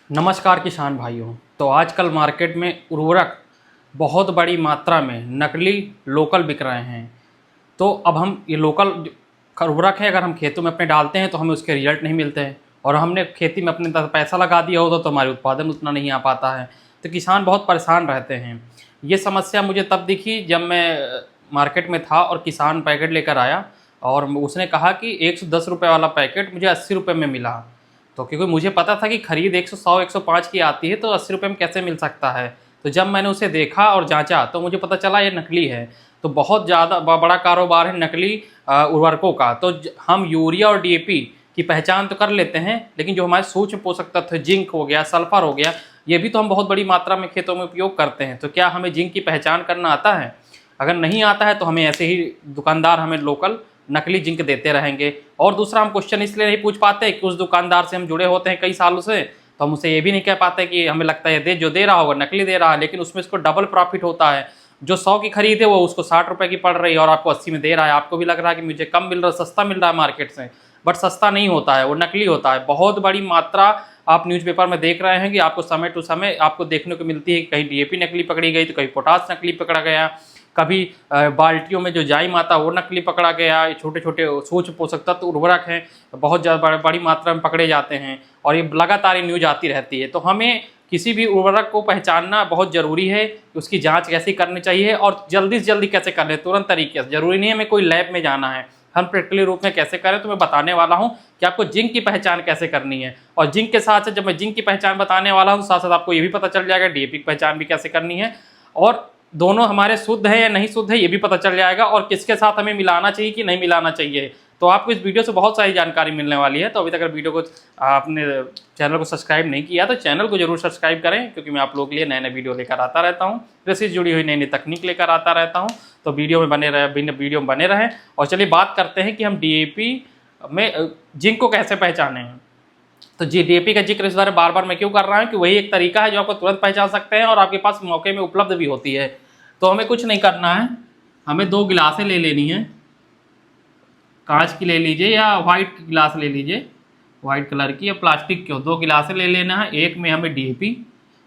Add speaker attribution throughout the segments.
Speaker 1: नमस्कार किसान भाइयों। तो आजकल मार्केट में उर्वरक बहुत बड़ी मात्रा में नकली लोकल बिक रहे हैं। तो अब हम ये लोकल उर्वरक है, अगर हम खेतों में अपने डालते हैं तो हमें उसके रिजल्ट नहीं मिलते हैं, और हमने खेती में अपने पैसा लगा दिया होता तो हमारे उत्पादन उतना नहीं आ पाता है। तो किसान बहुत परेशान रहते हैं। ये समस्या मुझे तब दिखी जब मैं मार्केट में था और किसान पैकेट लेकर आया, और उसने कहा कि 110 रुपये वाला पैकेट मुझे 80 रुपये में मिला। तो क्योंकि मुझे पता था कि खरीद 100 105 की आती है, तो 80 रुपये में कैसे मिल सकता है। तो जब मैंने उसे देखा और जांचा तो मुझे पता चला ये नकली है। तो बहुत ज़्यादा बड़ा कारोबार है नकली उर्वरकों का। तो हम यूरिया और डीएपी की पहचान तो कर लेते हैं, लेकिन जो हमारे सूक्ष्म पोषक तत्व जिंक हो गया, सल्फर हो गया, ये भी तो हम बहुत बड़ी मात्रा में खेतों में उपयोग करते हैं। तो क्या हमें जिंक की पहचान करना आता है? अगर नहीं आता है तो हमें ऐसे ही दुकानदार हमें लोकल नकली जिंक देते रहेंगे। और दूसरा, हम क्वेश्चन इसलिए नहीं पूछ पाते कि उस दुकानदार से हम जुड़े होते हैं कई सालों से, तो हम उसे ये भी नहीं कह पाते कि हमें लगता है जो दे रहा होगा नकली दे रहा है, लेकिन उसमें इसको डबल प्रॉफिट होता है। जो 100 की खरीद है वो उसको 60 रुपये की पड़ रही है और आपको 80 में दे रहा है। आपको भी लग रहा है कि मुझे कम मिल रहा है, सस्ता मिल रहा है मार्केट से, बट सस्ता नहीं होता है, वो नकली होता है। बहुत बड़ी मात्रा आप न्यूज़पेपर में देख रहे हैं कि आपको समय टू समय आपको देखने को मिलती है कि कहीं डीएपी नकली पकड़ी गई, तो कहीं पोटास नकली पकड़ा गया, कभी बाल्टियों में जो जाइम आता वो नकली पकड़ा गया। छोटे छोटे सूक्ष्म पोषक तत्व उर्वरक हैं, बहुत ज़्यादा बड़ी मात्रा में पकड़े जाते हैं, और ये लगातार ये न्यूज आती रहती है। तो हमें किसी भी उर्वरक को पहचानना बहुत ज़रूरी है कि उसकी जांच कैसे करनी चाहिए और जल्दी से जल्दी कैसे कर लें, तुरंत तरीके से। ज़रूरी नहीं है हमें कोई लैब में जाना है, हम प्रैक्टिकली रूप में कैसे करें तो मैं बताने वाला हूं कि आपको जिंक की पहचान कैसे करनी है। और जिंक के साथ साथ जब मैं जिंक की पहचान बताने वाला हूं, साथ साथ आपको ये भी पता चल जाएगा डीएपी की पहचान भी कैसे करनी है, और दोनों हमारे शुद्ध है या नहीं शुद्ध है ये भी पता चल जाएगा, और किसके साथ हमें मिलाना चाहिए कि नहीं मिलाना चाहिए। तो आपको इस वीडियो से बहुत सारी जानकारी मिलने वाली है। तो अभी तक अगर वीडियो को आपने चैनल को सब्सक्राइब नहीं किया तो चैनल को जरूर सब्सक्राइब करें, क्योंकि मैं आप लोगों के लिए नए नए वीडियो लेकर आता रहता हूँ, कृषि से जुड़ी हुई नई नई तकनीक लेकर आता रहता हूँ। तो वीडियो में बने रहे, वीडियो में बने रहें। और चलिए बात करते हैं कि हम डीएपी में जिंक को कैसे पहचाने हैं। तो जी डीएपी का जिक्र इस बार बार बार मैं क्यों कर रहा हूँ कि वही एक तरीका है जो आपको तुरंत पहचान सकते हैं और आपके पास मौके में उपलब्ध भी होती है। तो हमें कुछ नहीं करना है, हमें 2 गिलासें ले लेनी है, कांच की ले लीजिए या वाइट की गिलास ले लीजिए, वाइट कलर की या प्लास्टिक की हो। 2 गिलासें ले लेना है, एक में हमें डीएपी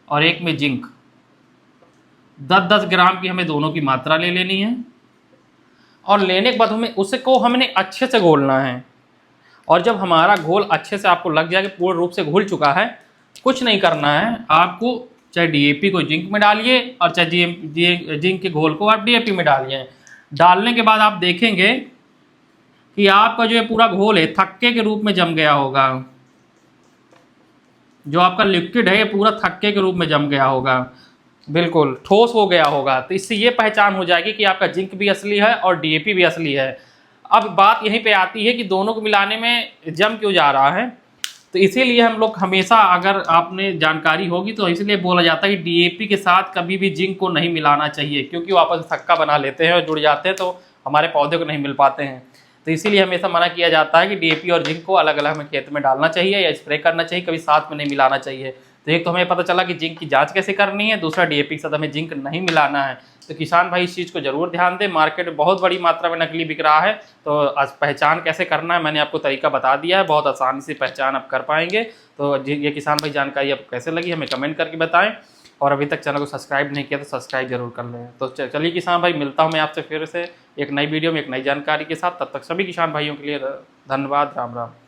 Speaker 1: और एक में जिंक। 10-10 ग्राम की हमें दोनों की मात्रा ले लेनी है, और लेने के बाद हमें उसको हमने अच्छे से घोलना है। और जब हमारा घोल अच्छे से आपको लग जाए कि पूर्ण रूप से घुल चुका है, कुछ नहीं करना है आपको, चाहे डीएपी को जिंक में डालिए और चाहे जिंक के घोल को आप डीएपी में डालिए। डालने के बाद आप देखेंगे कि आपका जो ये पूरा घोल है थक्के के रूप में जम गया होगा। जो आपका लिक्विड है ये पूरा थक्के के रूप में जम गया होगा, बिल्कुल ठोस हो गया होगा। तो इससे ये पहचान हो जाएगी कि आपका जिंक भी असली है और डीएपी भी असली है। अब बात यहीं पे आती है कि दोनों को मिलाने में जम क्यों जा रहा है। तो इसीलिए हम लोग हमेशा, अगर आपने जानकारी होगी तो इसलिए बोला जाता है कि डीएपी के साथ कभी भी जिंक को नहीं मिलाना चाहिए, क्योंकि वो आपस में थक्का बना लेते हैं और जुड़ जाते हैं, तो हमारे पौधे को नहीं मिल पाते हैं। तो इसीलिए हमेशा मना किया जाता है कि डीएपी और जिंक को अलग अलग हमें खेत में डालना चाहिए या स्प्रे करना चाहिए, कभी साथ में नहीं मिलाना चाहिए। तो एक तो हमें पता चला कि जिंक की जांच कैसे करनी है, दूसरा डीएपी के साथ हमें जिंक नहीं मिलाना है। तो किसान भाई इस चीज़ को जरूर ध्यान दें। मार्केट में बहुत बड़ी मात्रा में नकली बिक रहा है, तो आज पहचान कैसे करना है मैंने आपको तरीका बता दिया है, बहुत आसानी से पहचान आप कर पाएंगे। तो ये किसान भाई जानकारी आपको कैसे लगी हमें कमेंट करके बताएं, और अभी तक चैनल को सब्सक्राइब नहीं किया तो सब्सक्राइब जरूर कर लें। तो चलिए किसान भाई, मिलता हूँ मैं आपसे फिर से एक नई वीडियो में एक नई जानकारी के साथ। तब तक सभी किसान भाइयों के लिए धन्यवाद। राम राम।